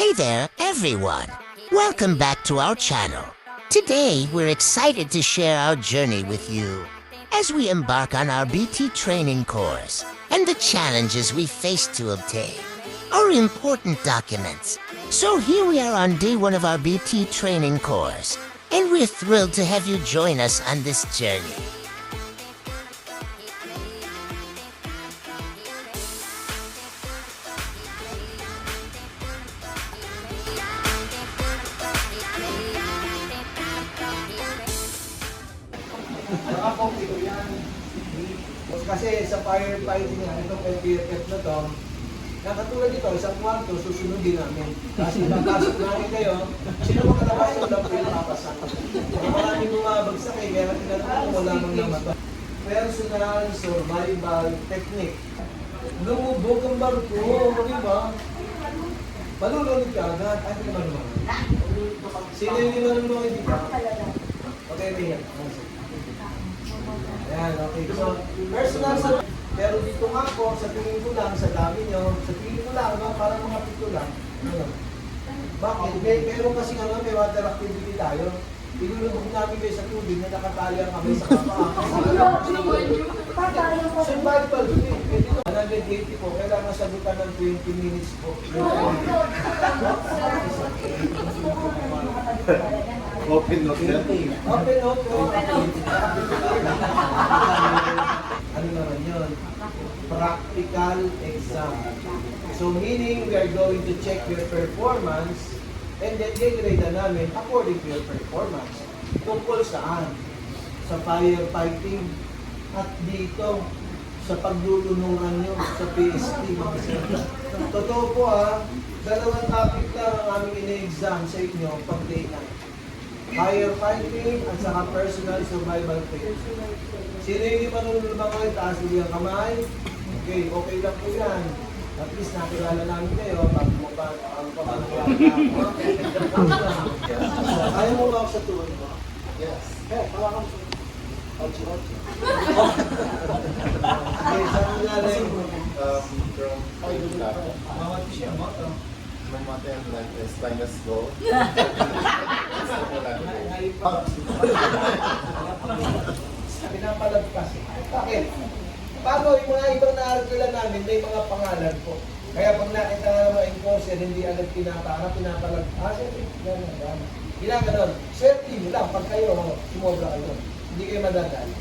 Hey there, everyone! Welcome back to our channel. Today, we're excited to share our journey with you as we embark on our BT training course and the challenges we faced to obtain our important documents. So here we are on day one of our BT training course, and we're thrilled to have you join us on this journey. Nakapokito yan. Kasi sa firefighting yan, itong LPFF na to, nakatulad ito, isang kwarto, susunodin namin. Kasi papasok namin kayo, sino makalabas yung lang po yung papasak. Maraming bumabagsak eh, kaya tinatawag mo lamang naman ito. Personal survival technique. Lumubog ang barko, di ba? Malulunod ka agad. Ay, di ba naman? Sino yung di malulunod dito? Okay, may yan. Ayan, okay. So, personal sa... Pero dito nga po, sa tingin ko lang, sa dami nyo, sa tingin ko lang, no, parang mga pito lang. Ano? Bakit? Meron kasi nga, may water activity tayo. Ilulubog namin kayo sa tubig na nakatali ang kamay sa kapaa. Survival, dito. 180 po, kailangan sagutan ng 20 minutes po. Open note yan. Open note po. Ano naman yun? Practical exam. So meaning we are going to check your performance and then i-grade na namin according to your performance. Tungkol saan? Sa firefighting at dito sa paglulunungan nyo sa PST, mga sir. Totoo po dalawang topic lang ang aming ina-exam sa inyo pag day 9. Firefighting at saka personal survival training. Sino yung di manunulubang kayo? Taas mo yung kamay. Okay, okay lang po yan. At least nakilala namin kayo pag mo pa ang pamanagyan na. Ayaw mo ba ako sa tuwan mo? Yes. Okay, hawakan mo sa tuwan. Ouchi. Okay, saan mo galing? From Pagkakita. Mamati siya, moto. Mamate and like the spineless go. Pinapalagpas. Bakit? Bago yung mga ibang naarkila namin, may mga pangalan po. Kaya pag nakita nga mga enforcer, hindi agad pinapalagpas. Gano'n. Ginaganon. Swerte nyo lang, pag kayo, sumobra kayo. Hindi kayo madadali.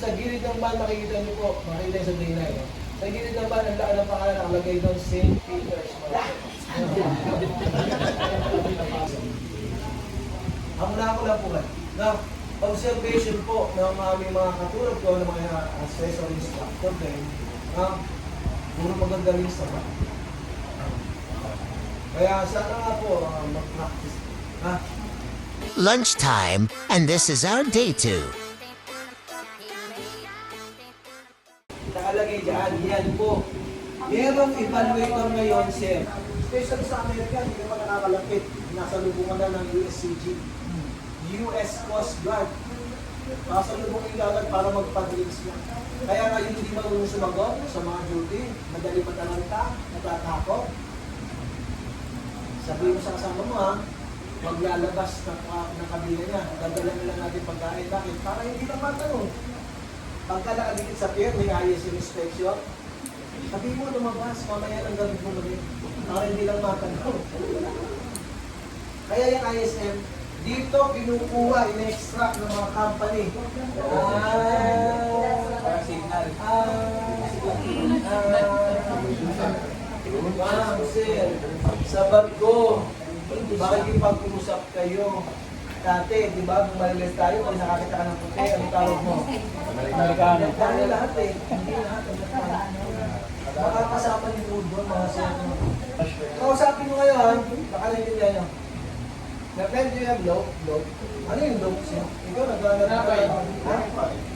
Sa gilid ng van, makikita nyo po, makikita sa day 9. Sa gilid ng van, ang laan ng pangalan, nakalagay doon, St. Peter's. Ang ako lang po na observation po ng aming mga katulad ko, ng mga assessor instructor din, puro magagaling sa ba. Kaya sana nga po mag-practice. Lunchtime, and this is our day 2. Nakalagay dyan, yan po. Merong evaluator ngayon, sir. Especially sa Amerika, hindi naman nakakalapit. Nasa lubungan na ng USCG. US Coast Guard. Nasa lubungan ilalag para magpa-drills niya. Kaya nga yung hindi marunong sumagot sa mga duty, madali matalanta, natatakot. Sabihin mo sa kasama mo maglalabas ng kabila niya. Dadala nila natin pagkain. Bakit? Para hindi lang matanong. Pagka nakadikit sa pier, may ISM inspection. Sabi mo lumabas, mamaya ng gabi mo rin. Para hindi lang matanong. Kaya yung ISM, dito kinukuha, in-extract ng mga company. Signal. Sir, sa barko, makikipag-usap kayo. Dati, di ba, kung malilis tayo, kung nakakita ka ng puti, ano tawag mo? Amerikano. Dahil lahat hindi lahat. Makakasama ni Rudo, mga sir. Kausapin mo ngayon, nakalintindihan nyo. Na-plan nyo yung low? Ano yung low, sir? Ikaw, nag-pinapay, no?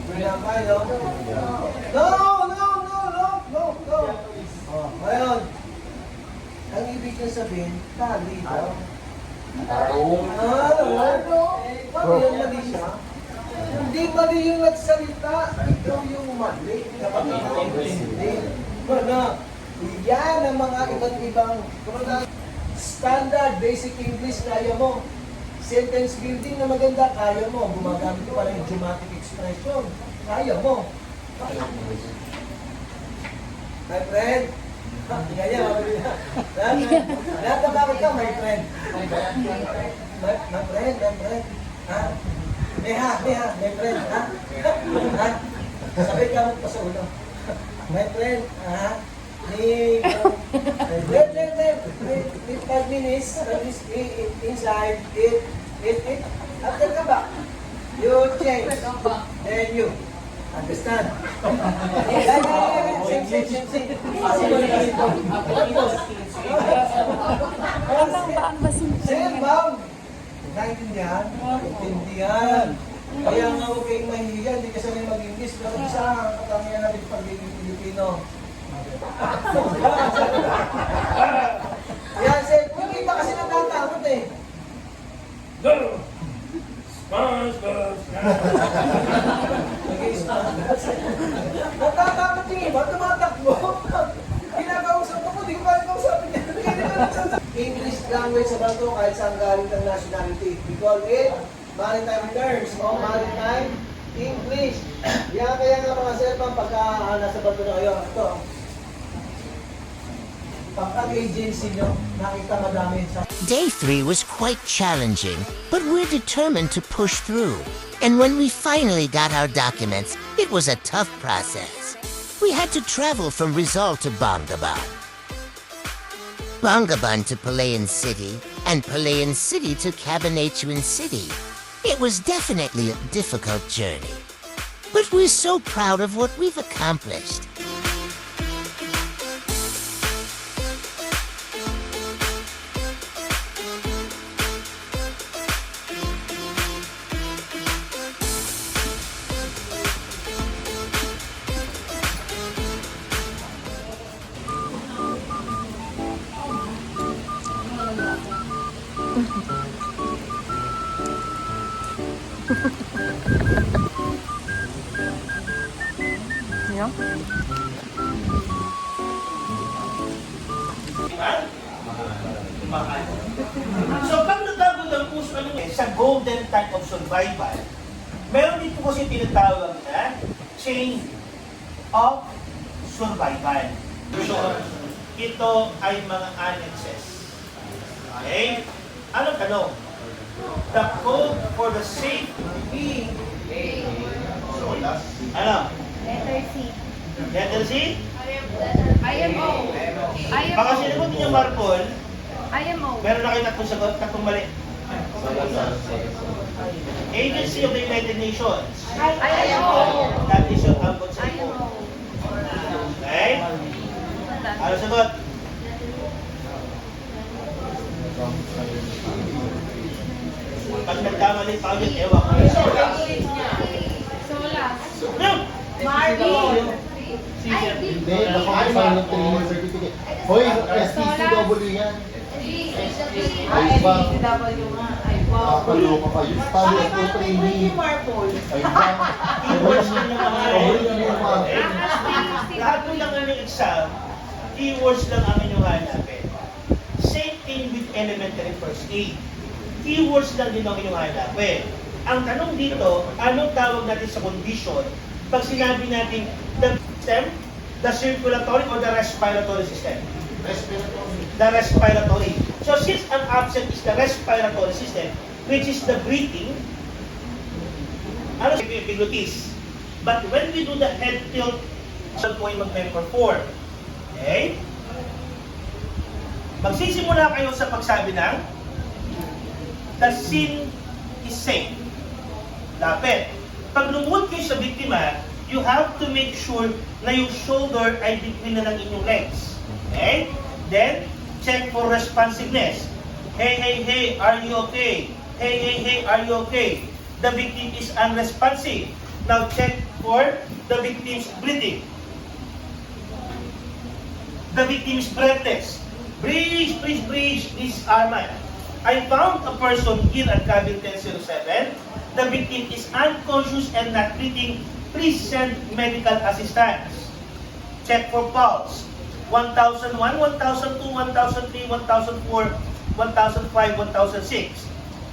Pinapay, no? No! Ngayon, ang ibig niya sabihin, tali daw. Bakit yung mali siya? Hindi mali yung nagsalita. Ikaw yung mali. Kapag hindi. Yan ang mga iba't ibang Standard, basic English, kaya mo. Sentence building na maganda, kaya mo. Gumagamit pa rin idiomatic expression. Kaya mo. My friend. Kaya, mabili na. Lahat na bakit ka, my friend? My friend. Ha? Neha, my friend, ha? Ha? Sabay ka mo pa sa ulo. My friend, ha? Wait, 5 minutes, inside, eat. After ka ba? You change. Then you. Understand? Same. Same, ma'am. Naintindihan? Naintindihan. Kaya nga huwag kayong mahihiya, hindi kasi may mag-English. Pero isa ang katangian natin pagiging Pilipino. Yan, sir. Yung iba kasi natatakot eh. Natatakot yung iba, tumatakbo. Kinakausap ako, di ko kaya kausapin niya. English language sa bato kahit saan galing ng nationality. We call it maritime terms o maritime English. Yan kaya nga mga sir, pagka nasa bato na kayo, ito. Pagka-agency nyo, nakita madami sa... Day 3 was quite challenging, but we're determined to push through. And when we finally got our documents, it was a tough process. We had to travel from Rizal to Bangaban, Bangaban to Palayan City, and Palayan City to Cabanatuan City. It was definitely a difficult journey, but we're so proud of what we've accomplished. So, pag natagod ang puso sa golden type of survival, meron din po kasi tinatawag na chain of survival. So, ito ay mga annexes. Okay? Anong tanong? The code for the safe being ano? Letter C. Letter C? IMO. Baka sinagot niyo Marpol, IMO. meron na kayo tatlong sagot, tatlong mali. Agency of the United Nations. IMO. That is your ambot sa imo. IMO. Okay? Ano sagot? Pag nagkamali pa ulit, ewan ko. Solas. No! Marvin. Hindi, naka-assign ng training certificate. Hoy, STCW yan. Ay, ba? Kapalo ka pa. Yung study of the training. Ay, ba? Keywords lang yung mga Ay, lahat po lang ng exam, keywords lang ang inyong hanapin. Same thing with elementary first aid. Keywords lang din ang inyong hanapin. Ang tanong dito, anong tawag natin sa condition pag sinabi natin the system, the circulatory or the respiratory system? The respiratory. So since ang absent is the respiratory system, which is the breathing, ano sa epiglottis? But when we do the head tilt, saan po ay mag-perform? Okay? Magsisimula kayo sa pagsabi ng the scene is safe. Lapit. Pag lumuhod kayo sa biktima, you have to make sure na yung shoulder ay between na ng inyong legs. Okay? Then, check for responsiveness. Hey, are you okay? Hey, are you okay? The victim is unresponsive. Now check for the victim's breathing. The victim is breathless. Breathe. This is Arman. I found a person here at cabin 1007. The victim is unconscious and not breathing. Please send medical assistance. Check for pulse. 1001, 1002, 1003, 1004, 1005, 1006.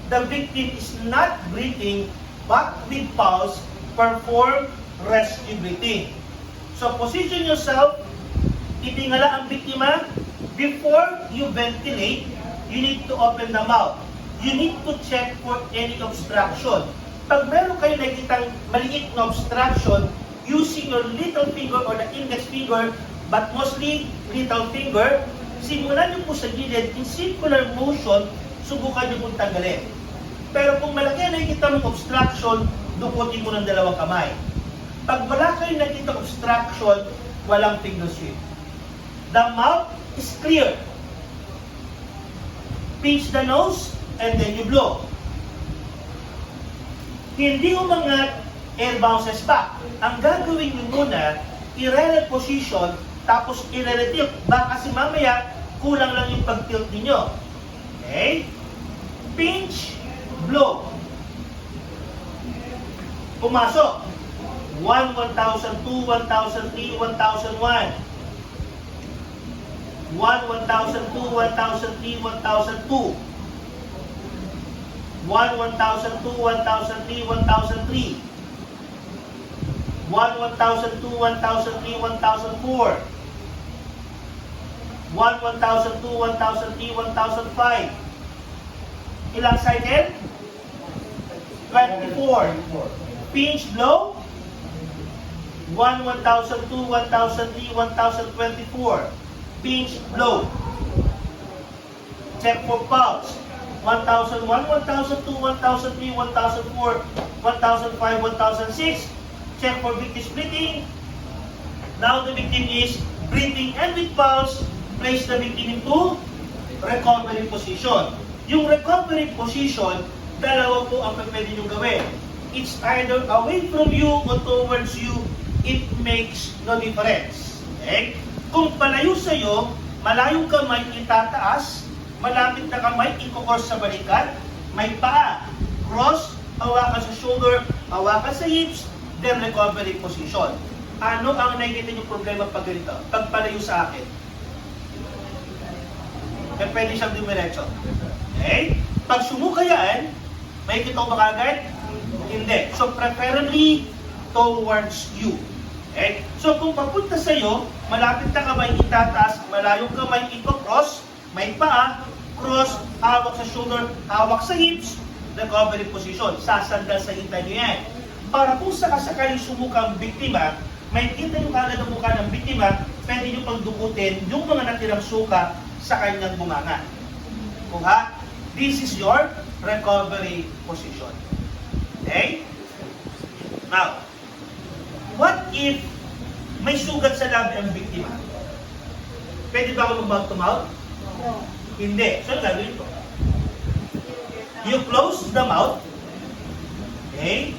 The victim is not breathing but with pulse, perform rescue breathing. So position yourself, itingala ang biktima. Before you ventilate, you need to open the mouth. You need to check for any obstruction. Pag meron kayo nakikitang maliit na obstruction, using your little finger or the index finger, but mostly little finger, simulan niyo po sa gilid, in circular motion, subukan niyo pong tanggalin. Pero kung malaki na nakikita mong obstruction, dukutin mo ng dalawang kamay. Pag wala kayo nakikita obstruction, walang finger sweep. The mouth is clear. Pinch the nose, and then you blow. Hindi umangat, air bounces back. Ang gagawin nyo muna, i-relate position, tapos i-relate. Baka kasi mamaya, kulang lang yung pag-tilt ninyo. Okay? Pinch, blow. Pumasok. 1, 1,000, 2, 1,000, 3, 1,001. 1, 1,000, 2, 1,003, 1,002. 1, 1,002, 1,003, 1,003. 1, 1,002, 1,003, 1,004. 1, 1,002, 1,003, 1,005. Ilang cycle? 24. Pinch blow? 1, 1,002, 1,003, 1,024. Pinch blow. Check for pulse. 1,001, 1,002, 1,003, 1,004, 1,005, 1,006. Check for victim breathing. Now the victim is breathing and with pulse, place the victim into recovery position. Yung recovery position, dalawa po ang pwede nyo gawin. It's either away from you or towards you, it makes no difference. Okay? Kung palayo sa'yo, malayong kamay itataas, malapit na kamay i-cross sa balikat, may paa, cross, hawakan sa shoulder, hawakan sa hips, then recovery position. Ano ang nakikita niyo problema pag ganito? Pag palayo sa akin. Kaya pwede siyang dumiretso. Okay? Pag sumukayaan, may kita ko ba kagad? Hindi. So preferably towards you. Okay? So kung papunta sa'yo, malapit na kamay itataas, malayong kamay i-cross, may paa, cross, hawak sa shoulder, hawak sa hips, recovery position. Sasandal sa hita nyo yan. Para kung sakasakaling sumuka ang biktima, may kita nyo kagad ang mukha ng biktima, pwede nyo pang dukutin yung mga natirang suka sa kanyang bunganga. Kuha? This is your recovery position. Okay? Now, what if may sugat sa labi ang biktima? Pwede ba ako mag-mouth to mouth? No. Hindi. So, gagawin ko. You close the mouth. Okay?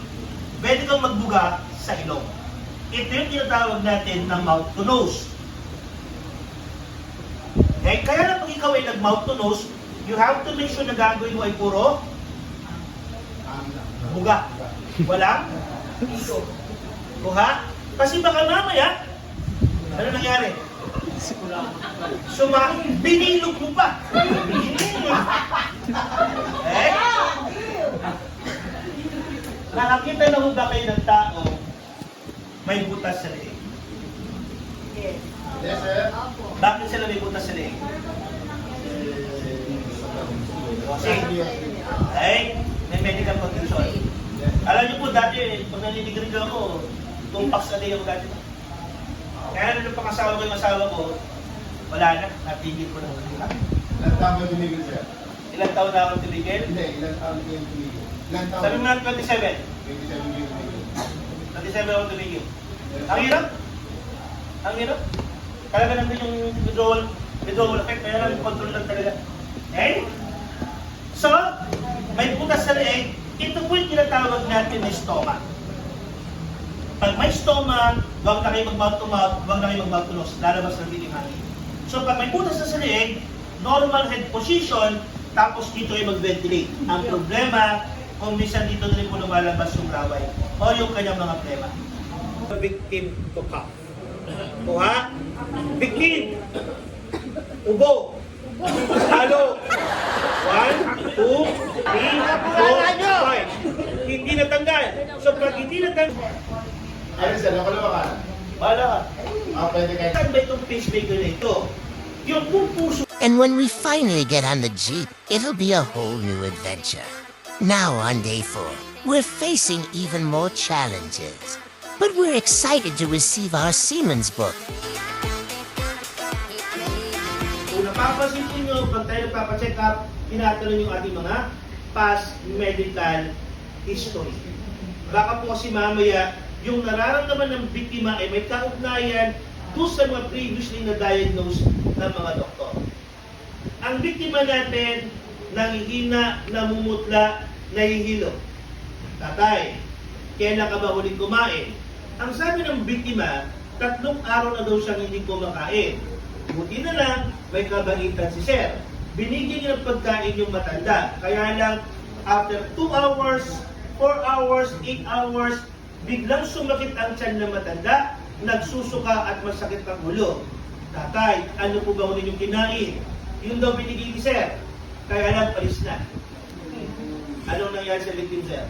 Pwede kang magbuga sa ilong. Ito yung tinatawag natin na mouth to nose. Okay? Kaya na pag ikaw ay nag-mouth to nose, you have to make sure na gagawin mo ay puro buga. Walang iso. Kuha? Kasi baka mamaya, ano nangyari? Binilog mo pa. Eh? Nakakita na mo ba kayo ng tao may butas sa leeg? Yes. Yes, sir. Bakit sila may butas sa leeg? Kasi, may medical condition. Alam niyo po, dati, pag naninigarig ako, tumpak sa leeg ako dati. Kaya nung pang-asawa ko yung asawa ko, wala na, natigil ko na. Ilang taon ka tumigil, sir? Ilang taon na ako tumigil? Hindi, ilang taon ka yung tumigil? Ilang taon? Sabi mo na 27. 27 years tumigil. 27 ako tumigil. Ang hirap. Ang hirap. Talaga nandun yung withdrawal effect, kaya lang control lang talaga. Okay? So, may butas sa leeg, ito po yung tinatawag natin na stomach. Pag may stomach, huwag na kayo mag-mouth to mouth, huwag na kayo mag-mouth to nose, lalabas ng biting hangin. So pag may butas na sa leeg, normal head position, tapos dito ay mag-ventilate. Ang problema, kung minsan dito na rin po lumalabas yung laway o yung kanyang mga plema. Victim to cough. Kuha? Victim! Ubo! Halo! Hanggang Ano sir, ako lang ka? wala ka. Pwede kayo. Saan ba itong pacemaker na ito? Yung kung puso And when we finally get on the Jeep, it'll be a whole new adventure. Now on day 4, we're facing even more challenges. But we're excited to receive our Siemens book. kung napapansin po nyo, pag tayo nagpapacheck up, tinatanong yung ating mga past medical history. Baka po kasi mamaya, yung nararamdaman ng biktima ay may kaugnayan doon sa mga previously na-diagnose ng mga doktor. Ang biktima natin, nangihina, namumutla, nahihilo. Tatay, kailan ka ba huling kumain? Ang sabi ng biktima, 3 araw na daw siyang hindi kumakain. Buti na lang, may kabaitan si Sir. Binigyan niya ng pagkain yung matanda. Kaya lang, after 2 hours, 4 hours, 8 hours, biglang sumakit ang tiyan ng matanda, nagsusuka at masakit ang ulo. Tatay, ano po ba ulit yung kinain? Yun daw binigay ni Sir. Kaya lang, palis na. Anong nangyari sa victim, Sir?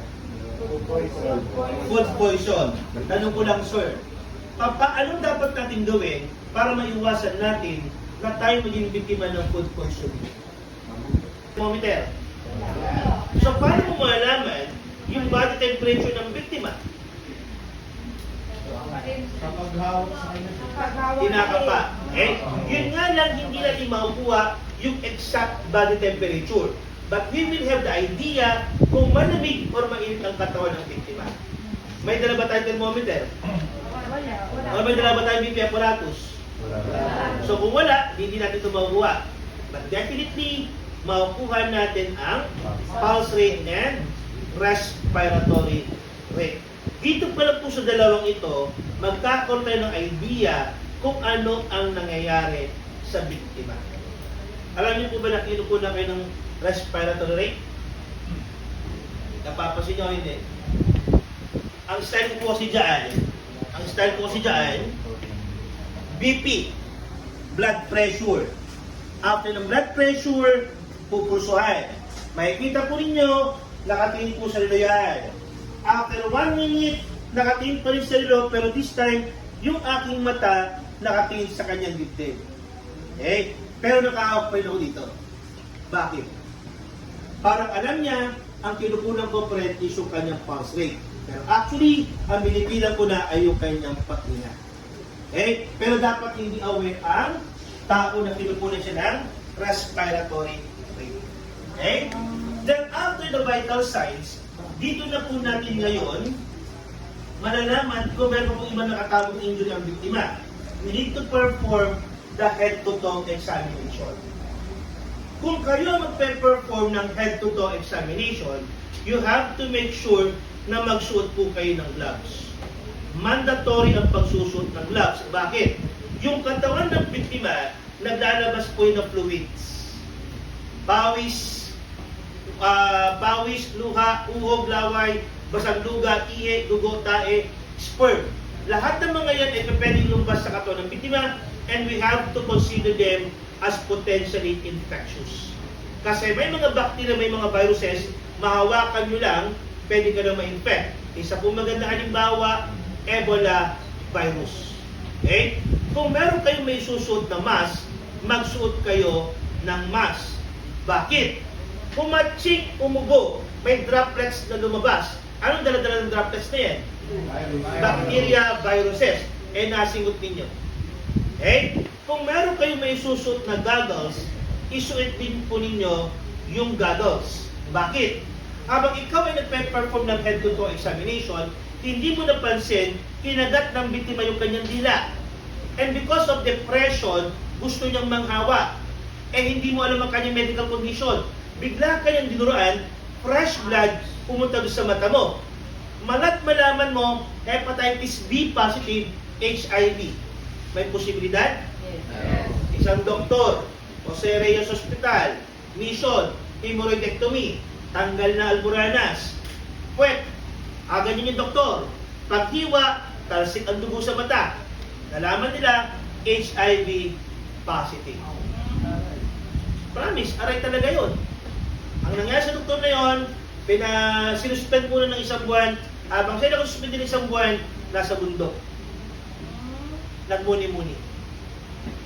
Food poison. Tanong ko lang, Sir, anong dapat natin gawin para maiwasan natin na tayo maging biktima ng food poisoning? Thermometer. So, paano mo malalaman yung body temperature ng biktima? Kinakapa. Yun nga lang, hindi natin makukuha yung exact body temperature. But we will have the idea kung malamig or mainit ang katawan ng biktima. May dala ba tayong thermometer? O may dala ba tayong BP apparatus? So kung wala, hindi natin ito makukuha. But definitely, makukuha natin ang pulse rate and respiratory rate. Dito pa lang po sa dalawang ito, magkakaroon tayo ng idea kung ano ang nangyayari sa biktima. Alam niyo po ba na kinukuha kayo ng respiratory rate? Napapasin niyo hindi? Ang style ko kasi dyan, BP, blood pressure. After ng blood pressure, pupulsuhan. Makikita po ninyo, nakatingin po sa relo yan. After 1 minute, nakatingin pa rin sa relo, pero this time, yung aking mata, nakatingin sa kanyang dibdib. Okay? Pero nakahawak pa rin ako dito. Bakit? Parang alam niya, ang kinukunan ko friend is yung kanyang pulse rate. Pero actually, ang binibilang ko na ay yung kanyang patinga. Okay? Pero dapat hindi aware ang tao na kinukunan siya ng respiratory rate. Okay? Then after the vital signs, dito na po natin ngayon malalaman kung meron po ibang nakatabong injury ang biktima. We need to perform the head-to-toe examination. Kung kayo magpe-perform ng head-to-toe examination, you have to make sure na magsuot po kayo ng gloves. Mandatory ang pagsusuot ng gloves. Bakit? Yung katawan ng biktima, naglalabas po yun ng fluids. Pawis, luha, uhog, laway, basang luga, ihi, dugo, tae, sperm. Lahat ng mga yan ay pwedeng lumabas sa katawan ng biktima, and we have to consider them as potentially infectious. Kasi may mga bacteria, may mga viruses, mahawakan nyo lang, pwede ka na ma-infect. Isa po maganda halimbawa, Ebola virus. Okay? Kung meron kayong may susuot na mask, magsuot kayo ng mask. Bakit? Pumatsik, umugo, may droplets na lumabas. Anong dala-dala ng droplets na yan? Bacteria, viruses. Nasingot ninyo. Okay? Kung meron kayong may susuot na goggles, isuot din po ninyo yung goggles. Bakit? Habang ikaw ay nagpe-perform ng head-to-toe examination, hindi mo napansin, kinagat ng biktima yung kanyang dila. And because of depression, gusto niyang manghawa. Hindi mo alam ang kanyang medical condition. Bigla kanyang dinuruan, fresh blood, pumunta doon sa mata mo. Malat malaman mo, hepatitis B positive, HIV. May posibilidad? Yes. Isang doktor, Jose Reyes Hospital, mission, hemorrhoidectomy, tanggal na almoranas. Puwet, ganyan yung doktor. Paghiwa, talsik ang dugo sa mata. Nalaman nila, HIV positive. Promise, aray talaga yun. Ang nangyari sa doktor na yun, sinuspend muna ng 1 buwan, Habang siya nakasuspendi ng isang buwan, nasa bundok. Nagmuni-muni.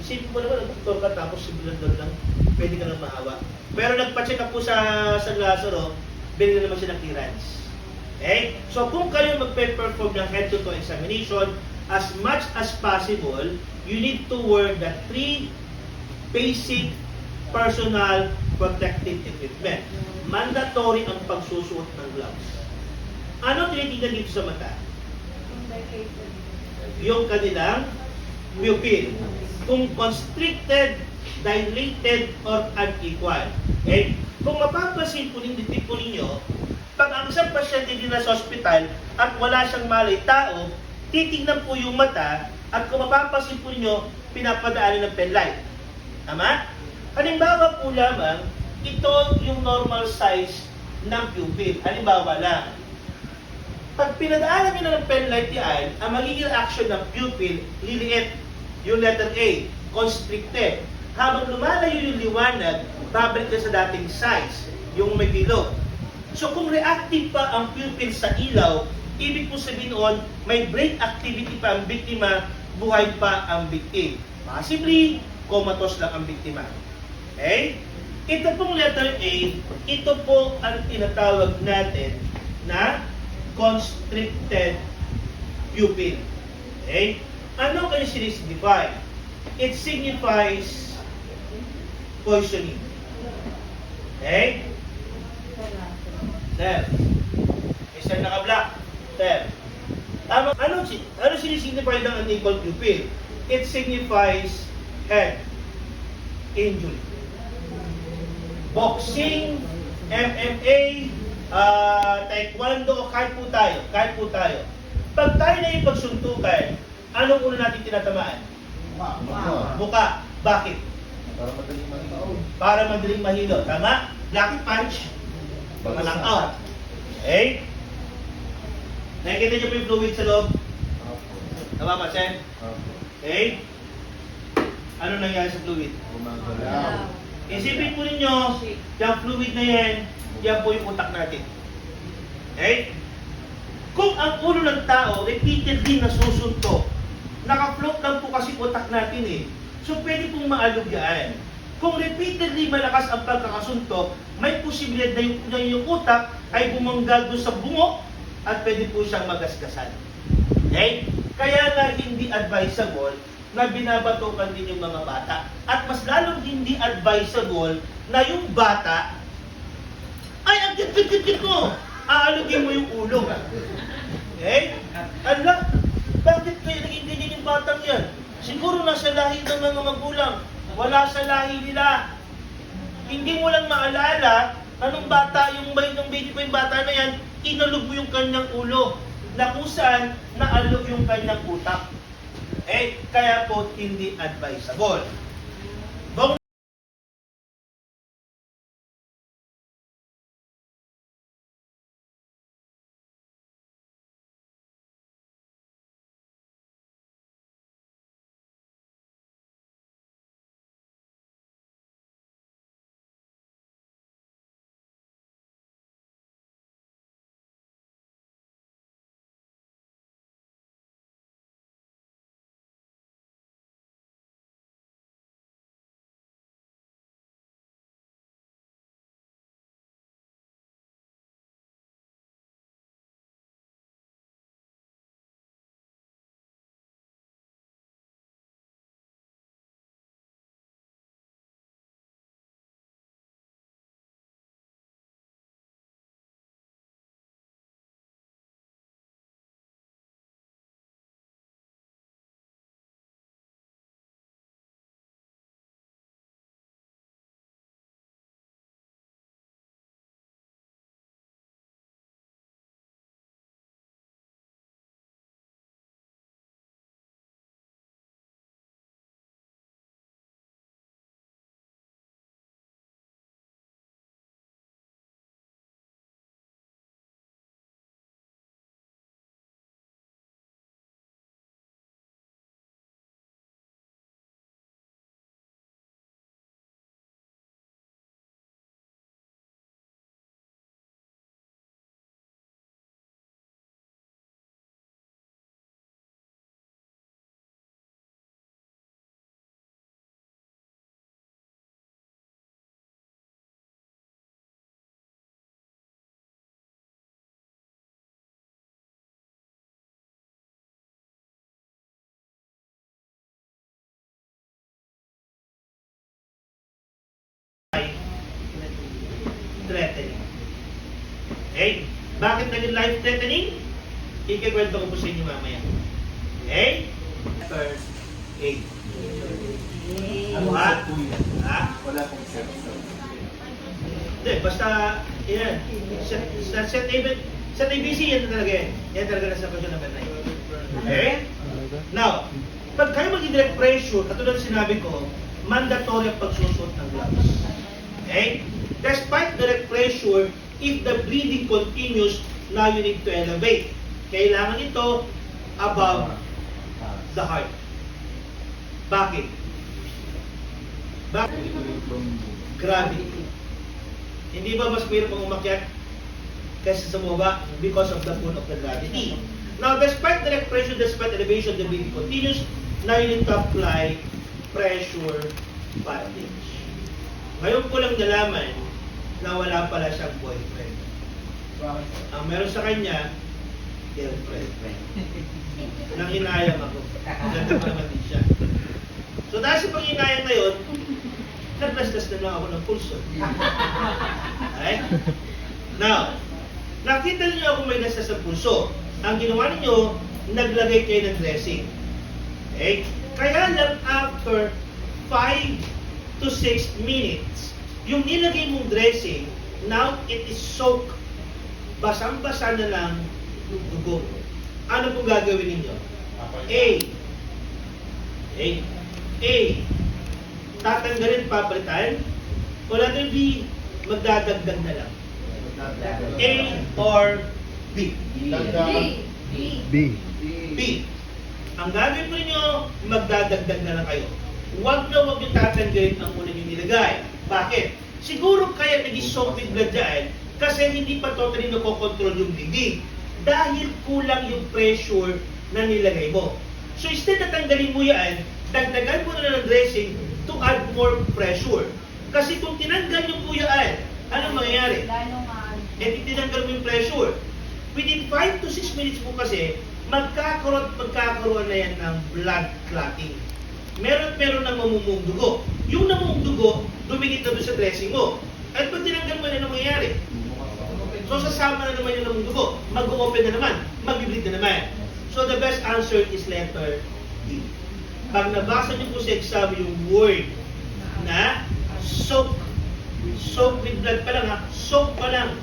Isipin mo naman, doktor ka tapos simulan lang, pwede ka nang maawa. Pero nagpa-check up po sa San Lazaro, binigyan naman siya ng clearance. Okay? So kung kayo magpe-perform ng head-to-toe examination, as much as possible, you need to wear the 3 basic personal protective equipment. Mandatory ang pagsusuot ng gloves. Ano tinitingnan dito sa mata? Yung kanilang pupil. Kung constricted, dilated, or unequal. Okay? Kung mapapansin po ninyo, pag ang isang pasyente din na sa ospital at wala siyang malay tao, titignan po yung mata at kung mapapansin po ninyo, pinapadaanan ng penlight. Tama? Halimbawa po lamang, ito yung normal size ng pupil. Halimbawa lang. Pag pinadaanan nyo na ng penlight yan, ang magiging action ng pupil, liliit. Yung letter A, constricted. Habang lumalayo yung liwanag, babalik na sa dating size, yung may bilog. So kung reactive pa ang pupil sa ilaw, ibig po sabihin noon, may brain activity pa ang biktima, buhay pa ang victim. Possibly, comatose lang ang biktima. Okay? Ito pong letter A, ito po ang tinatawag natin na constricted pupil. Okay? Ano kayo signify? It signifies poisoning. Okay? Sir. Sir naka-black. Sir. Tama. Ano sinisignify ng unequal pupil? It signifies head injury. Boxing, MMA, taekwondo, kahit po tayo. Pag tayo na yung pagsuntukan, anong una natin tinatamaan? Buka. Bakit? Para madaling mahilo. Para madaling mahilo. Tama? Lucky punch, knock out. Okay? Nakikita niyo po yung fluid sa loob? Tama ba, Sen? Okay? Ano nangyari sa fluid? Gumagalaw. Isipin po ninyo, yung fluid na yan po yung utak natin. Okay? Kung ang ulo ng tao repeatedly nasusuntok, naka-float lang po kasi utak natin eh. So pwede pong maalog yan. Kung repeatedly malakas ang pagkakasuntok, may posibilidad na yung utak ay bumanggal doon sa bungo at pwede po siyang magasgasan. Okay? Kaya nga hindi advisable na binabatukan din yung mga bata. At mas lalong hindi advisable na yung bata ay, ang kit-kit-kit mo! Aalugin mo yung ulo. Okay? Ala, bakit kayo naging ganyan yung batang yan? Siguro nasa lahi ng mga magulang. Wala sa lahi nila. Hindi mo lang maalala anong bata yung baby pa yung bata na yan, inalog mo yung kanyang ulo na kung saan naalog yung kanyang utak. Kaya po hindi advisable. Okay? Bakit naging life-threatening? Ikikwento ko po sa inyo mamaya. Okay? Letter A. Ano Ha? set po yan? Ha? Wala pong set. Hindi, basta, yan. Set ABC, yan talaga yan. Yan talaga nasa question number 9. Okay? Now, pag kayo mag-direct pressure, katulad sinabi ko, mandatory ang pagsusot ng gloves. Okay? Despite direct pressure, if the bleeding continues, now you need to elevate. Kailangan ito above the heart. Bakit? Bakit? Gravity. Hindi ba mas mahirap ang umakyat kaysa sa baba because of the pull of the gravity? Now, despite direct pressure, despite elevation, the bleeding continues, now you need to apply pressure bandage. Ngayon ko lang nalaman na wala pala siyang boyfriend. Ang meron sa kanya, girlfriend. Nang hinayang ako. Ganda pa naman din siya. So dahil sa panghinayang na yun, naglaslas na lang ako ng pulso. Okay? Now, nakita niyo ako may laslas sa pulso. Ang ginawa niyo, naglagay kayo ng dressing. Okay? Kaya lang after 5 to 6 minutes, yung nilagay mong dressing, now it is soaked. Basang-basa na lang dugo. Ano po gagawin ninyo? A. Tatanggalin, papalitan. O letter B, magdadagdag na lang. A or B? B. Ang gagawin po ninyo, magdadagdag na lang kayo. Huwag yung tatanggalin ang una nyo nilagay. Bakit? Siguro kaya nag-soak with blood dyan kasi hindi pa totally nakokontrol yung bleeding. Dahil kulang yung pressure na nilagay mo. So instead na tanggalin mo yan, dagdagan mo na ng dressing to add more pressure. Kasi kung tinanggal yung kuyaan, anong mangyayari? Eh, tinanggal mo yung pressure. Within 5 to 6 minutes po kasi, magkakaroon na yan ng blood clotting. Meron ng mamumong dugo. Yung namumong dugo, dumikit na doon sa dressing mo. At pag tinanggal mo na, anong mangyayari? So sasama na naman yung namumong dugo. Mag-open na naman. Mag-bleed na naman. So the best answer is letter D. Pag nabasa niyo po sa exam yung word na soak with blood pa lang ha, soak pa lang.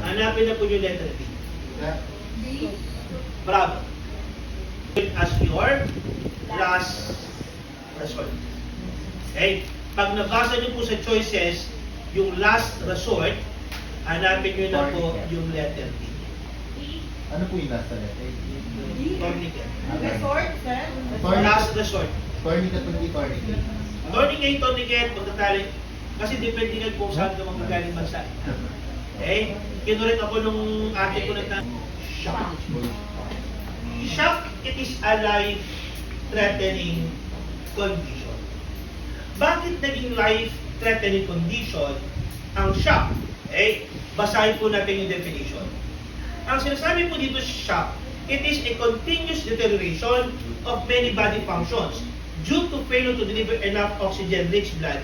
Hanapin na po yung letter D. Bravo. As your last resort. Okay? Pag nabasa niyo po sa choices yung last resort, hanapin niyo na po yung letter D. Ano po yung last letter? Tourniquet. Resort, sir? Last resort. Tourniquet, hindi tourniquet. Tourniquet, pagtatali. Kasi depende nga kung saan ka magagaling bansa. Okay? Kinulit ako nung ate ko na shock. Shock, it is a life-threatening condition. Bakit naging life-threatening condition ang shock? Okay? Basahin po natin yung definition. Ang sinasabi po dito shock, it is a continuous deterioration of many body functions due to failure to deliver enough oxygen-rich blood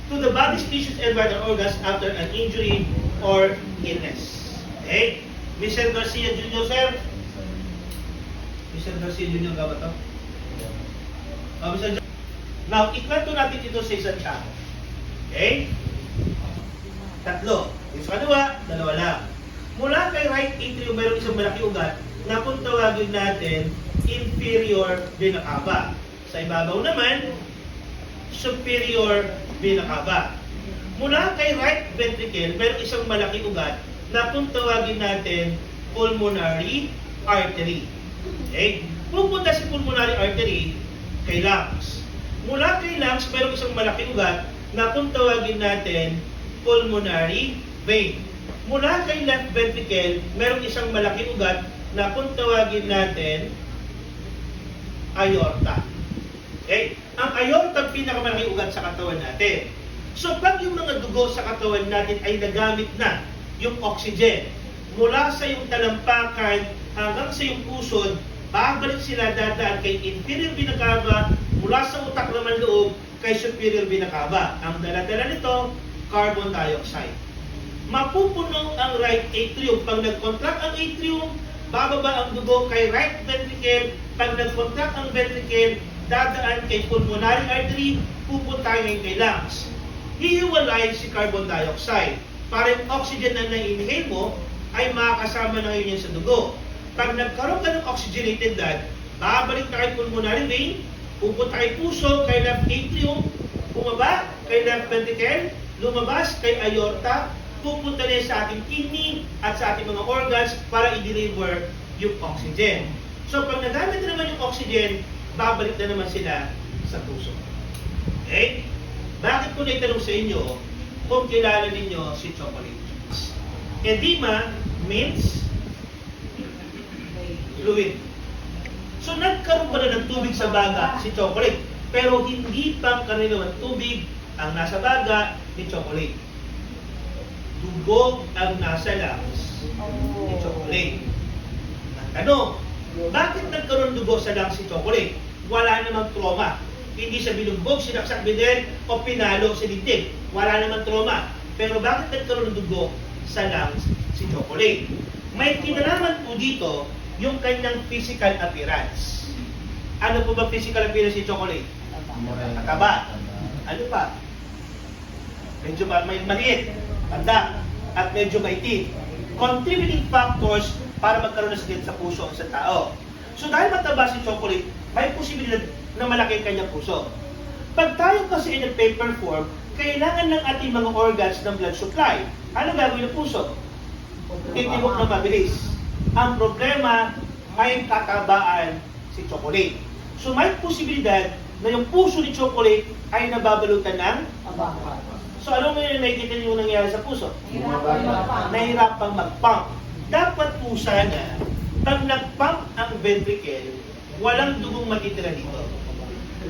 to the body's tissues and vital organs after an injury or illness. Okay? Mr. Garcia Jr., sir? Mr. Garcia Jr. ka ba ito? Mr. Now, ikwento natin ito sa isang tao. Okay? Tatlo. Yung sa kaliwa, dalawa lang. Mula kay right atrium, mayroong isang malaki ugat na kung tawagin natin inferior vena cava. Sa ibabaw naman, superior vena cava. Mula kay right ventricle, mayroong isang malaki ugat na kung tawagin natin pulmonary artery. Okay? Pupunta si pulmonary artery kay lungs. Mula kay lungs, mayroong isang malaki ugat na kung tawagin natin pulmonary vein. Mula kay left ventricle, mayroong isang malaki ugat na kung tawagin natin aorta. Okay? Ang aorta ang pinakamalaki ugat sa katawan natin. So pag yung mga dugo sa katawan natin ay nagamit na yung oxygen mula sa yung talampakan hanggang sa yung pusod, babalik sila dadaan kay inferior vena cava, mula sa utak naman loob kay superior vena cava. Ang dala-dala nito, carbon dioxide. mapupuno ang right atrium. Pag nag-contract ang atrium, bababa ang dugo kay right ventricle. Pag nag-contract ang ventricle, dadaan kay pulmonary artery, pupunta ngayon kay lungs. Hihiwalay si carbon dioxide. Para yung oxygen na na-inhale mo, ay makakasama na ngayon yan sa dugo. Pag nagkaroon ka ng oxygenated blood, babalik na kay pulmonary vein, pupunta kay puso, kay left atrium, bumaba kay left ventricle, lumabas kay aorta, pupunta na sa ating kidney at sa ating mga organs para i-deliver yung oxygen. So pag nagamit na naman yung oxygen, babalik na naman sila sa puso. Okay? Bakit ko naitanong sa inyo kung kilala ninyo si chocolate? Edema means fluid. So nagkaroon pa na ng tubig sa baga si chocolate, pero hindi pang karaniwang tubig ang nasa baga ni chocolate. Dugo ang nasa lungs ni chocolate. Ang tanong, bakit nagkaroon dugo sa lungs si chocolate? Wala namang trauma. Hindi siya binugbog, sinaksak bidel, o pinalo sa dibdib. Wala namang trauma. Pero bakit nagkaroon ng dugo sa lungs si chocolate? May kinalaman po dito yung kanyang physical appearance. Ano po ba physical appearance si chocolate? Mataba. Ano pa? Medyo may maliit, tanda, at medyo maitim. Contributing factors para magkaroon ng sakit sa puso sa tao. So dahil mataba si chocolate, may posibilidad na malaki ang kanyang puso. Pag tayo kasi in a paper form, kailangan ng ating mga organs ng blood supply. Ano gagawin ng puso? Titibok na mabilis. Ang problema, may katabaan si chocolate. So may posibilidad na yung puso ni chocolate ay nababalutan ng So ano ngayon nakikita niyo nangyari sa puso? Nahirapang mag-pump. Dapat po sana, pag nag-pump ang ventricle, walang dugong matitira dito.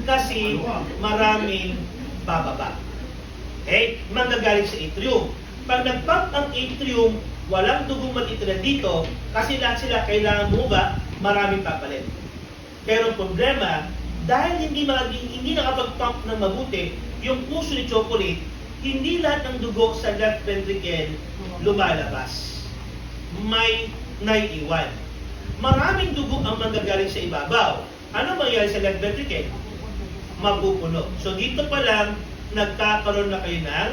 Kasi maraming bababa. Okay? Manggagaling sa atrium. Pag nag-pump ang atrium, walang dugong matitira dito kasi lahat sila kailangan bumaba, maraming papalit. Pero problema, dahil hindi nakapag-pump ng mabuti, yung puso ni chocolate, hindi lahat ng dugo sa left ventricle lumalabas. May naiiwan. Maraming dugo ang manggagaling sa ibabaw. Ano mangyayari sa left ventricle? Mapupuno. So dito pa lang, nagkakaroon na kayo ng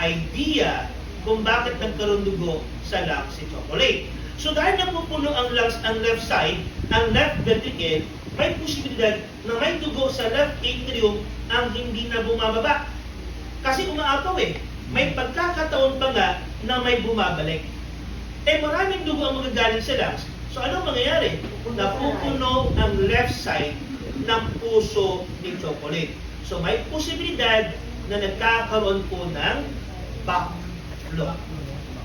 idea kung bakit nagkaroon dugo sa lungs si chocolate. So dahil napupuno ang lungs, ang left side, ang left ventricle, may posibilidad na may dugo sa left atrium ang hindi na bumababa. Kasi umaapaw eh. May pagkakataon pa nga na may bumabalik. Eh maraming dugo ang magagaling sa lungs. So anong mangyayari? Napupuno ang left side ng puso ni chocolate. So may posibilidad na nagkakaroon po ng backflow.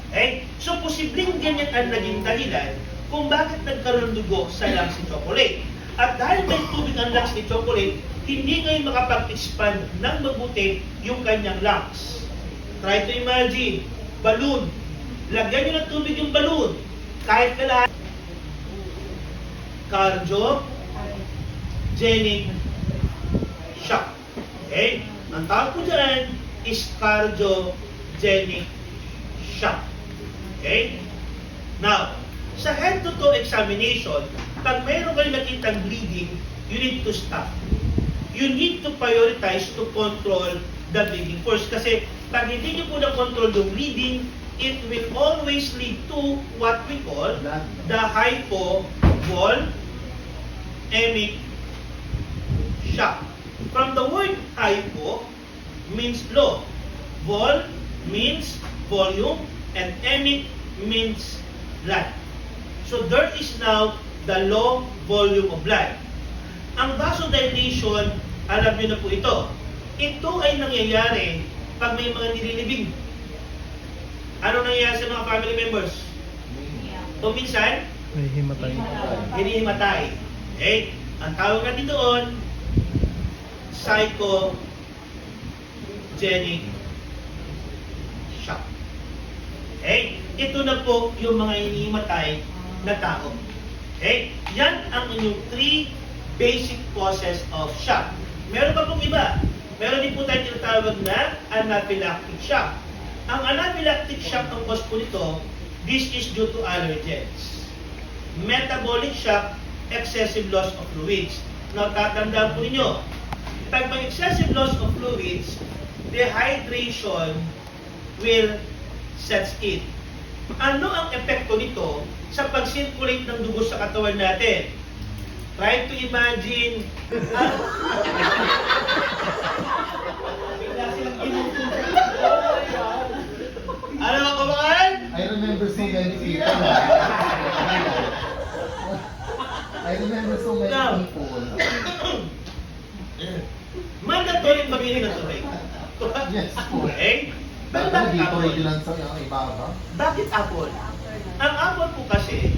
Okay? So posibleng ganyan ang naging dahilan kung bakit nagkaroon dugo sa lungs ni chocolate. At dahil may tubig ang lungs ni chocolate, hindi ngayon makapag-expand ng mabuti yung kanyang lungs. Try to imagine, balloon. Lagyan nyo ng tubig yung balloon. Kahit kailangan. Cardiogenic shock. Okay? Ang tawag po dyan is cardiogenic shock. Okay? Now, sa head-to-toe examination, pag mayroon kayo nakitang bleeding, you need to stop. You need to prioritize to control the bleeding first. Kasi pag hindi nyo po na-control yung bleeding, it will always lead to what we call the hypovolemic shock. From the word hypo means low. Vol means volume and emic means blood. So there is now the low volume of blood. Ang vasodilation, alam niyo na po ito. Ito ay nangyayari pag may mga nililibing. Ano nangyayari sa mga family members? O minsan, hinihimatay. Okay? Ang tawag natin doon, psychogenic shock. Okay? Ito na po yung mga hinihimatay na tao. Okay? Yan ang inyong 3 basic causes of shock. Meron pa pong iba. Meron din po tayo tinatawag na anaphylactic shock. Ang anaphylactic shock ang cause po nito, this is due to allergens. Metabolic shock, excessive loss of fluids. Now, tatandaan po ninyo, pag may excessive loss of fluids, dehydration will sets in. Ano ang epekto nito sa pag-circulate ng dugo sa katawan natin? Try to imagine, ano mga kabakan? I remember so many people. I remember so many Now, people. mandatory mag-inom ng tubig. Yes po. Okay? Pero Pero bakit dito apple? rin lang sa ibaba. Bakit apple? Ang apple po kasi,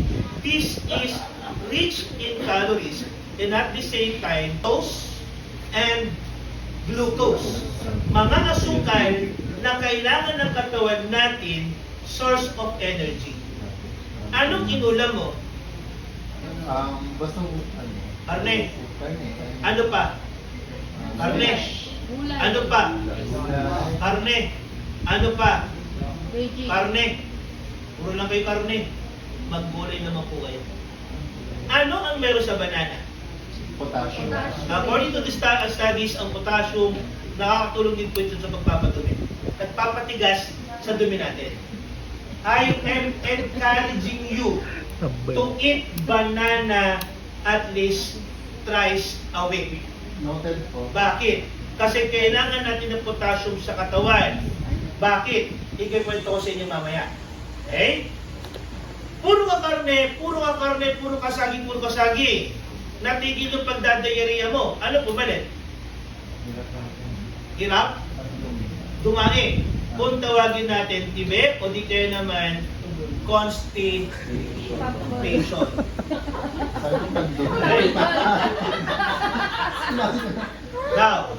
this is rich in calories and at the same time, toast and glucose. Mga asukal na kailangan ng katawan natin, source of energy. Anong inulam mo? Basta Karne. Karne. Ano pa? Karne. Ano pa? Karne. Ano pa? Karne. Puro lang kayo karne. Maggulay naman po kayo. Ano ang meron sa banana? Potassium. According to the studies, ang potassium nakakatulong din po ito sa pagpapatumi at papatigas sa dumi natin. I am encouraging you to eat banana at least thrice a week. Noted po. Bakit? Kasi kailangan natin ng potassium sa katawan. Bakit? Ikikwento ko sa inyo mamaya. Okay? Puro ka karne, puro ka karne, puro ka saging, puro ka saging. Natigil yung pagdadayariya mo. Ano pumalit? Hirap? Dumami. Kung tawagin natin tibe o di kaya naman constipation. Sabi ko pagdumi. Now,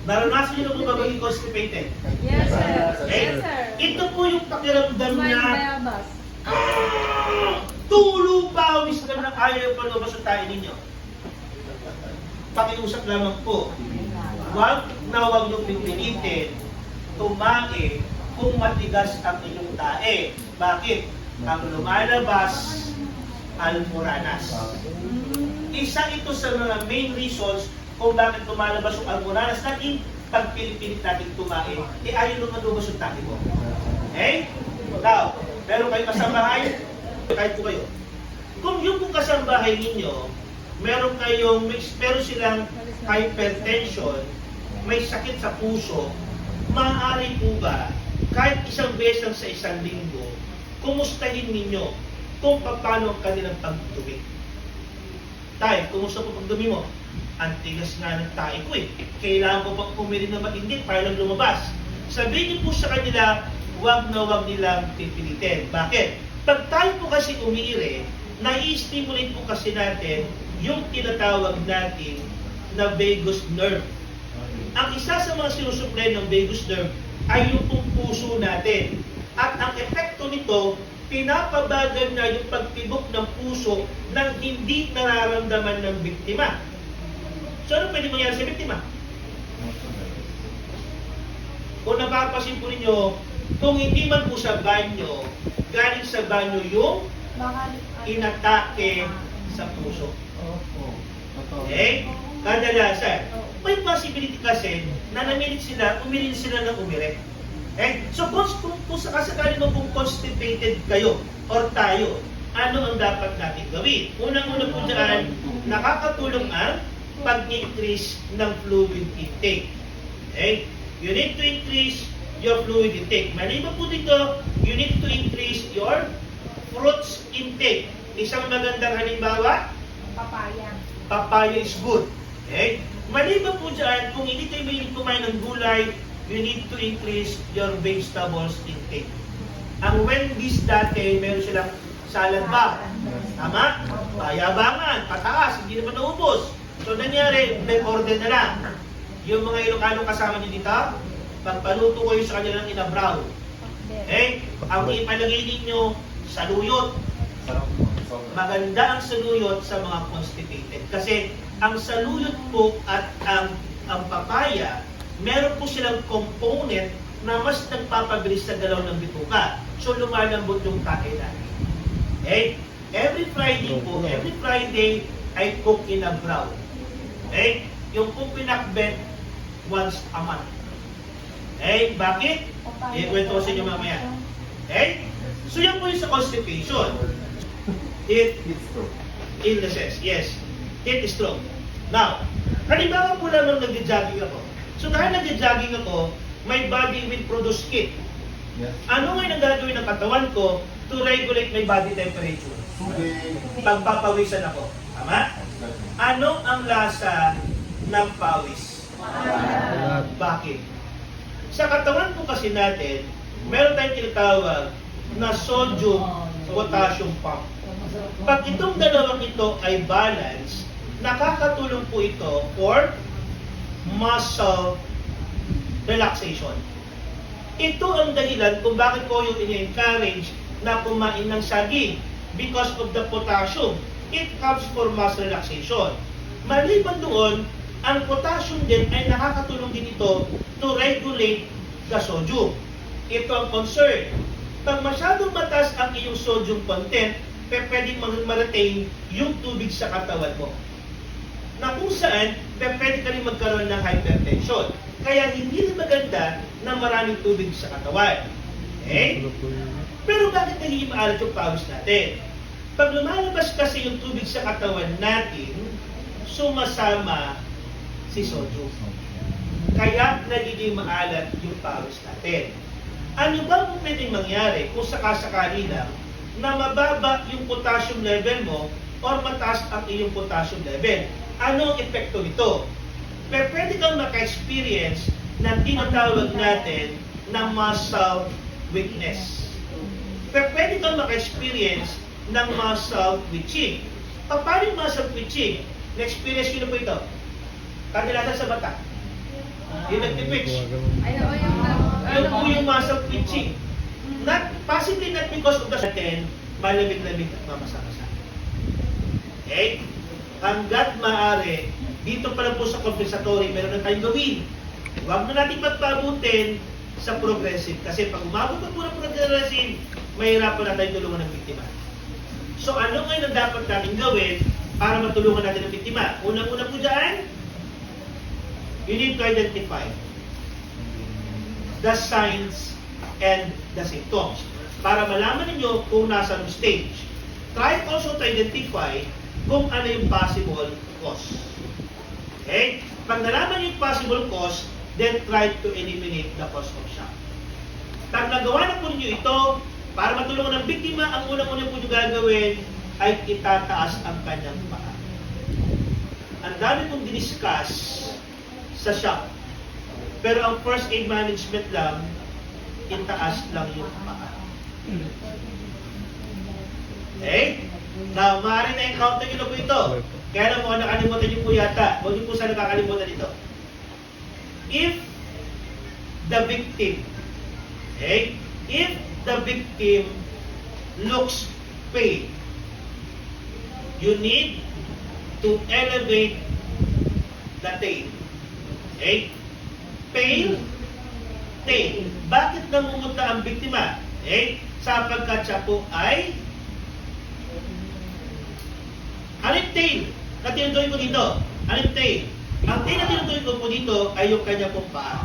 naranasan niyo na po ba maging constipated? Yes, sir. Okay? Yes, sir. Ito po yung pakiramdam Smile niya. bayabas. Tulo pawis na ayaw palabas sa tayo ninyo. Pakiusap lamang po. Huwag niyong pipilitin, tumae, kung matigas ang inyong tae. Bakit? Ang lumalabas, almoranas. Isa ito sa mga main reasons kung bakit lumalabas yung almoranas natin. Pag pinipilit natin tumae, ayaw naman lumabas yung tae mo. Okay? Now, pero kayo kasambahay, kahit po kayo. Kung yung kung kasambahay ninyo, meron silang hypertension, may sakit sa puso, maaari po ba, kahit isang beses lang sa isang linggo, kumustahin ninyo kung paano ang kanilang pagdumi. Tay, kumusta po pagdumi mo? Ang tigas nga ng tae ko eh. Kailangan ko pang pumili na matindi para lang lumabas. Sabihin niyo po sa kanila, huwag na huwag nilang pipilitin. Bakit? Pag tayo po kasi umiire, nai-stimulate po kasi natin yung tinatawag natin na vagus nerve. Ang isa sa mga sinusupply ng vagus nerve ay yung puso natin. At ang epekto nito, pinapabagal na yung pagtibok ng puso nang hindi nararamdaman ng biktima. So ano pwede mangyari sa biktima? Kung napapasin po ninyo, kung hindi man po sa banyo, galing sa banyo yung inatake sa puso. Okay? Kadalasan. May possibility kasi na umirin sila ng umirin. Okay? So kung sakasakali mo kung constipated kayo or tayo, ano ang dapat natin gawin? Unang-una po dyan, nakakatulong ang pag-increase ng fluid intake. Okay? You need to increase your fluid intake. Maliban po dito, you need to increase your fruits intake. Isang magandang halimbawa, Papaya. papaya is good. Okay? Maliban po dyan, kung hindi kayo mahilig kumain ng gulay, you need to increase your vegetables intake. Ang Wendy's dati, meron silang salad bar. Tama? Payabangan, pataas, hindi naman naubos. So nangyari, may order na lang. Yung mga Ilocano kasama niyo dito, pagpaluto kayo sa kanilang inabraw. Okay? Ang ipalagay ninyo, saluyot. Maganda ang saluyot sa mga constipated. Kasi ang saluyot po at ang papaya, meron po silang component na mas nagpapabilis sa galaw ng bituka. So lumalambot yung tae natin. Okay? Every Friday, I cook in a brown. Okay? Yung cook pinakbet once a month. Okay? Bakit? Ikwento ko sa inyo mamaya. Okay? So yan po yung sa constipation. It's true. Illnesses, yes. Heat stroke. Now, halimbawa po naman nag-jogging ako. So dahil nag-jogging ako, my body will produce heat. Yes. Ano ngayon ang gagawin ng katawan ko to regulate my body temperature? Tubig. Pagpapawisan ako. Tama? Ano ang lasa ng pawis? Bakit? Sa katawan po kasi natin, meron tayong tinatawag na sodium-potassium pump. Pag itong dalawang ito ay balance, nakakatulong po ito for muscle relaxation. Ito ang dahilan kung bakit ko yung ini-encourage na kumain ng saging because of the potassium. It helps for muscle relaxation. Maliban doon, ang potassium din ay nakakatulong din ito to regulate the sodium. Ito ang concern. Pag masyadong mataas ang iyong sodium content, pwedeng ma-retain yung tubig sa katawan mo. Na kung saan, pwede ka rin magkaroon ng hypertension. Kaya hindi rin maganda na maraming tubig sa katawan. Okay? Pero bakit nagiging maalat yung pawis natin? Pag lumalabas kasi yung tubig sa katawan natin, sumasama si sodium. Kaya nagiging maalat yung pawis natin. Ano ba kung pwedeng mangyari kung sakasakali lang na mababa yung potassium level mo or mataas ang iyong potassium level? Ano ang epekto nito? Pwede kang maka-experience ng tinatawag natin na muscle weakness. Pwede kang maka-experience ng muscle twitching. Paano yung muscle twitching? Na-experience nyo na po ito? Kadalasan sa mata. Yung nag-twitch. Yung po yung muscle twitching. Possibly not because of the natin, malamig-lamig at mamasa-masa. Okay? Hanggat maaari, dito pa lang po sa compensatory, meron na tayong gawin. Huwag na natin magpabutin sa progressive. Kasi pag umabot na po ng progressive, mahirapan na tayong tulungan ng biktima. So ano ngayon ang dapat natin gawin para matulungan natin ang biktima? Unang-una po dyan, you need to identify the signs and the symptoms. Para malaman ninyo kung nasa stage. Try also to identify kung ano yung possible cause. Okay? Pag nalaman yung possible cause, then try to eliminate the cause of shock. Pag nagawa na po ninyo ito, para matulungan ng biktima, ang unang-unang po nyo gagawin ay itataas ang kanyang paa. Ang dami pong diniscuss sa shock. Pero ang first aid management lang, itaas lang yung paa. Okay? Now, maaaring na-encounter nyo na po ito. Kaya lang mukhang nakalimutan nyo po yata. Huwag nyo po sana nakakalimutan ito. If the victim, okay? If the victim looks pain, you need to elevate the tail. Okay? Pain, tail. Bakit namumuta ang biktima? Okay? Sapagkat siya po ay anong tail na tinutuloy ko dito? Anong tail? Ang tail na tinutuloy ko po dito ay yung kanya pong paa.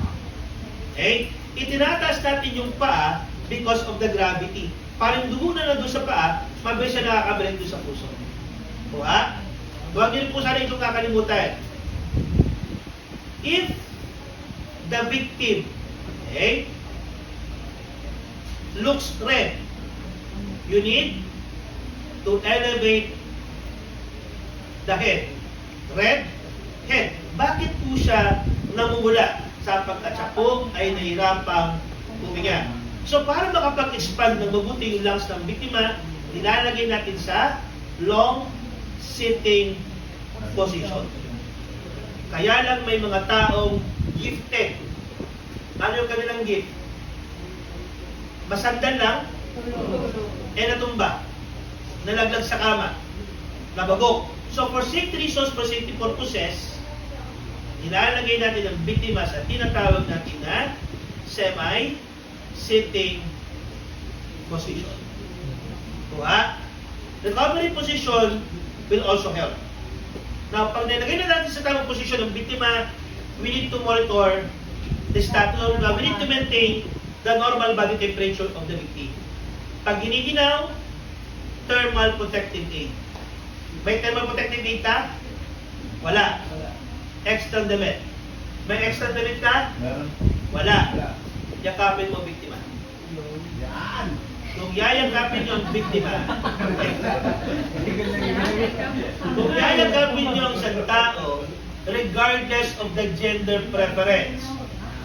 Okay? Itinataas natin yung paa because of the gravity. Parang dugo na doon sa paa, mabilis siya nakakabalik doon sa puso. Kuha? Huwag niyo po sana itong kakalimutan. If the victim, okay, looks red, you need to elevate the head. Red head. Bakit po siya namumula? Sapagkat siya po ay nahirapang huminga. So para makapag-expand ng mabuti yung lungs ng biktima, nilalagay natin sa long sitting position. Kaya lang may mga taong gifted. Ano yung kanilang gift? Masandan lang, natumba. Nalaglag sa kama. Nabagok. So for safety reasons, for safety purposes, nilalagay natin ang biktima sa tinatawag natin na semi-sitting position. Kuha. Recovery position will also help. Now, pag nilagay na natin sa tamang posisyon ng biktima, we need to monitor the status, we need to maintain the normal body temperature of the victim. Pag giniginaw, thermal protective aid. May thermal protective aid ka? Wala. Extra damit. May extra damit ka? Meron. Wala. Yakapin mo biktima. Yan! Kung yayagapin yung biktima, kung yayagapin nyo ang isang tao, regardless of the gender preference,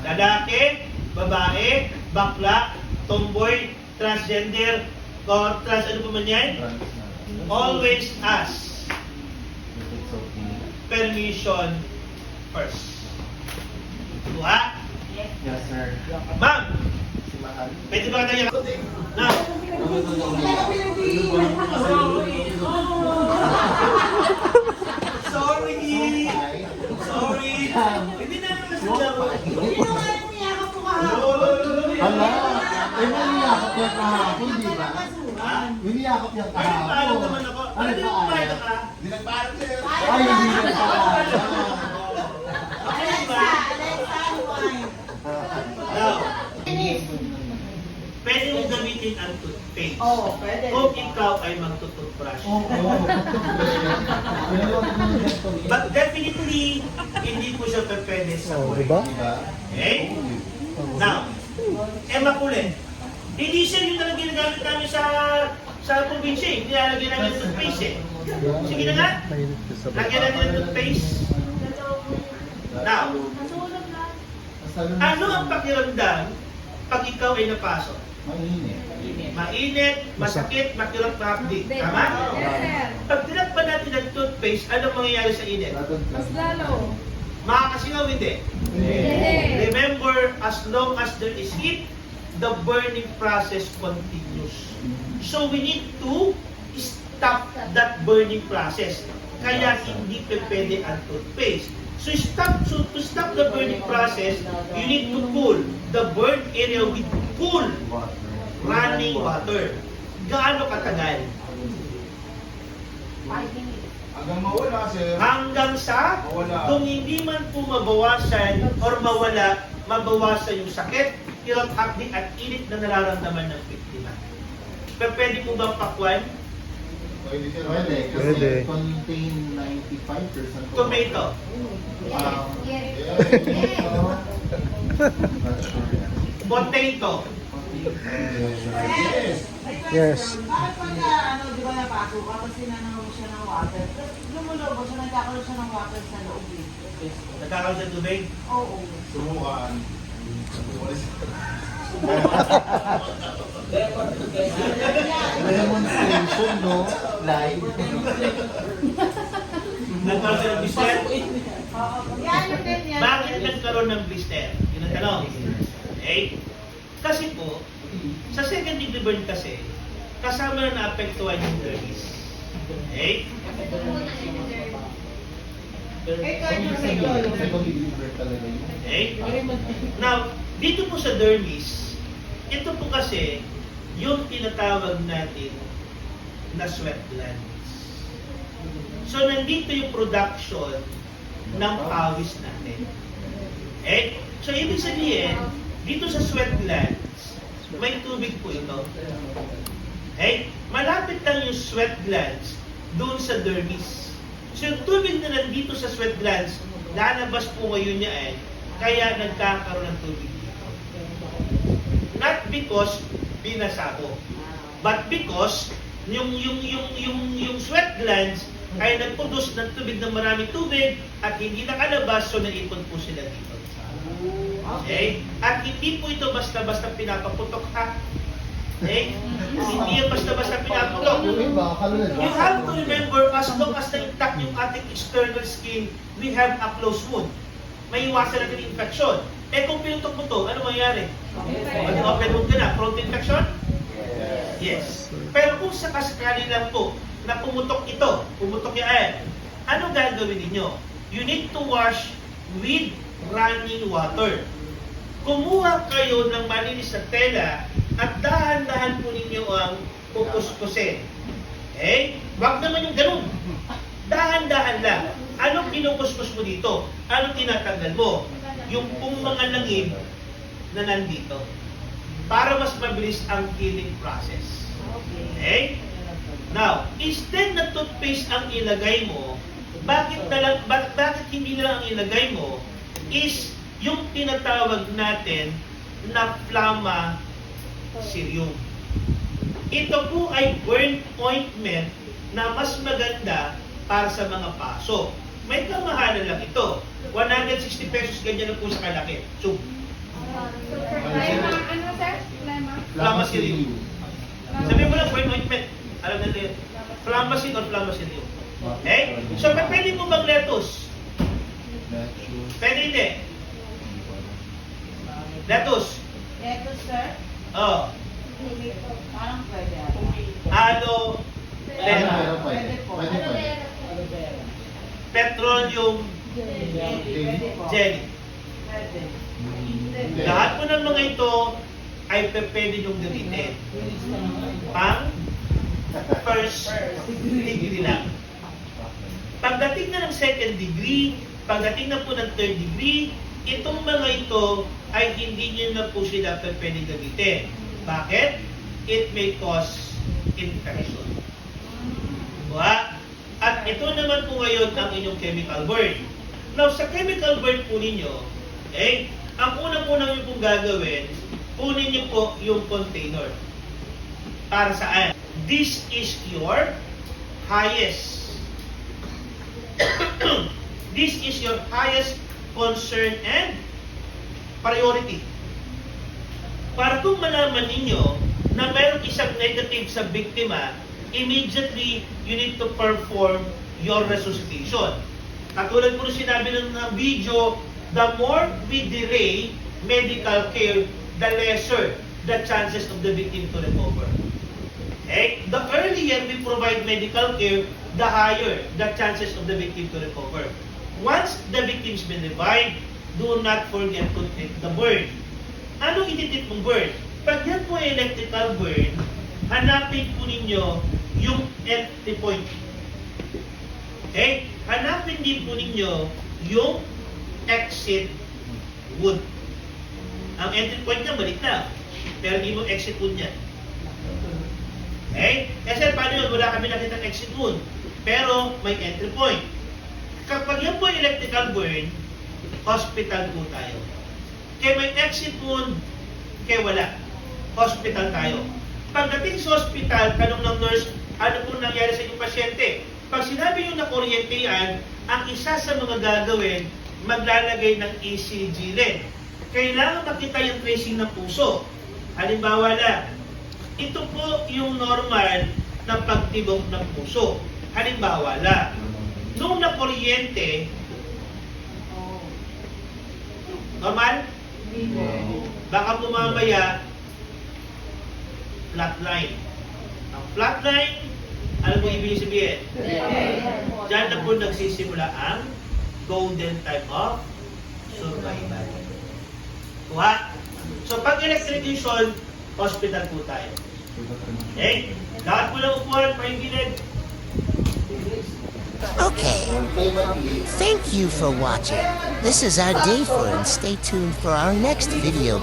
lalaki, babae, bakla, tomboy, transgender, or trans ano pa man yan, always ask If it's okay. permission first. Diba? Yes, sir. Ma'am, Si Mahal. pwede ba tayo? Now, sorry! Sorry! Hindi na naman sila. Hala! Eh, niliyakap yan kahapon, di ba? Niliyakap yan Ay, paalam kahapon. naman ako. Ano Ano yung paalam ka? Ay, hindi na paalam. Now, pwede mong gamitin ang toothpaste. Oo, pwede. Kung ikaw ay magtutoothbrush. Oo. But definitely, hindi po siya pwede sa buhay. Diba? Okay? Now, makulit. Hindi siya yung talagang ginagamit namin sa probinsya eh. Nilalagyan namin ng toothpaste eh. Sige na nga. Lagyan natin ng toothpaste. Now, ano ang pakiramdam pag ikaw ay napasok? Mainit. Mainit, masakit, makirap-rapdi. Tama? Pag tinakpan natin ng toothpaste, anong mangyayari sa init? Mas lalo. Makakasingaw hindi. Remember, as long as there is heat, the burning process continues. So we need to stop that burning process. Kaya hindi pwede ang toothpaste. So to stop the burning process, you need to cool the burnt area with cool running water. Gaano katagal? Hanggang mawala, sir. Hanggang sa Mawala. kung hindi man po mabawasan or mabawasan yung sakit, kirot hapdi at init na nararamdaman ng biktima. Pero pwede po bang pakwan? Pwede, sir. Pwede, kasi contain 95% Tomato. Potato. Yes. Bakit pag ano, di ba napasok ka, kasi nananong siya ng water, tapos lumulubos siya, nagkakaroon siya ng water sa loob eh. Nagkakaroon sa tubig? Oo. Sumukaan. Demonstration, no? Live. Nagkaroon siya ng blister? Yan yung ganyan. Bakit nagkaroon ng blister? Yun ang tanong. Okay? Kasi po, sa second degree burn kasi, kasama na naapektuhan yung dermis. Okay? Second degree burn talaga yun. Okay? Now, dito po sa dermis, ito po kasi yung tinatawag natin na sweat glands. So, nandito yung production ng pawis natin. Okay? So, ibig sabihin, dito sa sweat glands, may tubig po ito. Okay? Malapit lang yung sweat glands doon sa dermis. So, yung tubig na nandito sa sweat glands, lalabas po ngayon niya kaya nagkakaroon ng tubig dito. Not because binasa ko, but because yung sweat glands ay nagproduce ng tubig ng maraming tubig at hindi nakalabas, so naipon po sila dito. Okay? At hindi po ito basta-basta pinapaputok ha. Okay? Hindi yan basta-basta pinapaputok. Yung iba, kalulad. You have to remember, as long as na-intact yung ating external skin, we have a closed wound. May iwasan natin yung infection. Eh kung pinutok mo to, ano mangyayari? Open wound ka na. Prone to infection? Yes. Pero kung sakasakali lang po na pumutok ito, pumutok yan, ano gagawin ninyo? You need to wash with running water. kumuha kayo ng malinis na tela at dahan-dahan po ninyo ang pupuspusin. Okay? Wag naman yung ganun. Dahan-dahan lang. Anong pinukuskus mo dito? Anong tinatanggal mo? Yung pong mga langib na nandito. Para mas mabilis ang healing process. Okay? Now, instead na toothpaste ang ilagay mo, bakit hindi na lang ang ilagay mo is yung tinatawag natin na Flamacerium. Ito po ay burn ointment na mas maganda para sa mga paso. May kamahalan lang ito. 160 pesos ganyan na po sa kalaki. So, Ano sir? Lema? Flamacerium. Sabi mo lang burn ointment. Alam na yun. Flamacin or Flamacerium. Okay? So, pwede mo bang lettuce? Pwede hindi. Lettuce. Ito, sir. Oh. Parang pwede. Aloe vera. Pwede po. Pwede po. Aloe vera. Petroleum Pwede po. jelly. Pwede. Lahat po ng mga ito ay pwede niyong gamitin. Pang first degree lang. Pagdating na ng second degree, pagdating na po ng third degree, itong mga ito ay hindi niyo na po sila pwede gamitin. Bakit? It may cause infection. Diba? At ito naman po ngayon ang inyong chemical burn. Now, sa chemical burn po ninyo, ang unang-unang nyo pong gagawin, kunin nyo po yung container. Para saan? This is your highest. This is your highest concern and priority. Para kung malaman ninyo na mayroong isang negative sa biktima, immediately you need to perform your resuscitation. Katulad po sinabi ng video, the more we delay medical care, the lesser the chances of the victim to recover. Okay? The earlier we provide medical care, the higher the chances of the victim to recover. Once the victim's been revived, do not forget to treat the burn. Ano ititreat mong burn? Pag yan po ay electrical burn, hanapin po ninyo yung entry point. Okay? Hanapin din po ninyo yung exit wound. Ang entry point niya, balik na. Pero hindi mo exit wound yan. Okay? Kasi paano yun? Wala kami nakita ng exit wound. Pero may entry point. Kapag yan po ay electrical burn, hospital po tayo. Kaya may exit wound, kaya wala. Hospital tayo. Pagdating sa hospital, tanong ng nurse, ano po nangyari sa inyong pasyente? Pag sinabi nyo na kuryente yan, ang isa sa mga gagawin, maglalagay ng ECG led. Kailangan makita yung tracing ng puso. Halimbawa lang, ito po yung normal na pagtibok ng puso. Halimbawa lang, nung na kuryente, normal? Baka pumamaya, flatline. Ang flatline, alam mo ibig sabihin? Diyan na po nagsisimula ang golden time of survival. Kuha? So pag electrocution, hospital po tayo. Okay? Lahat po lang upuan, pahinggilid. Okay, thank you for watching. This is our day for and stay tuned for our next video.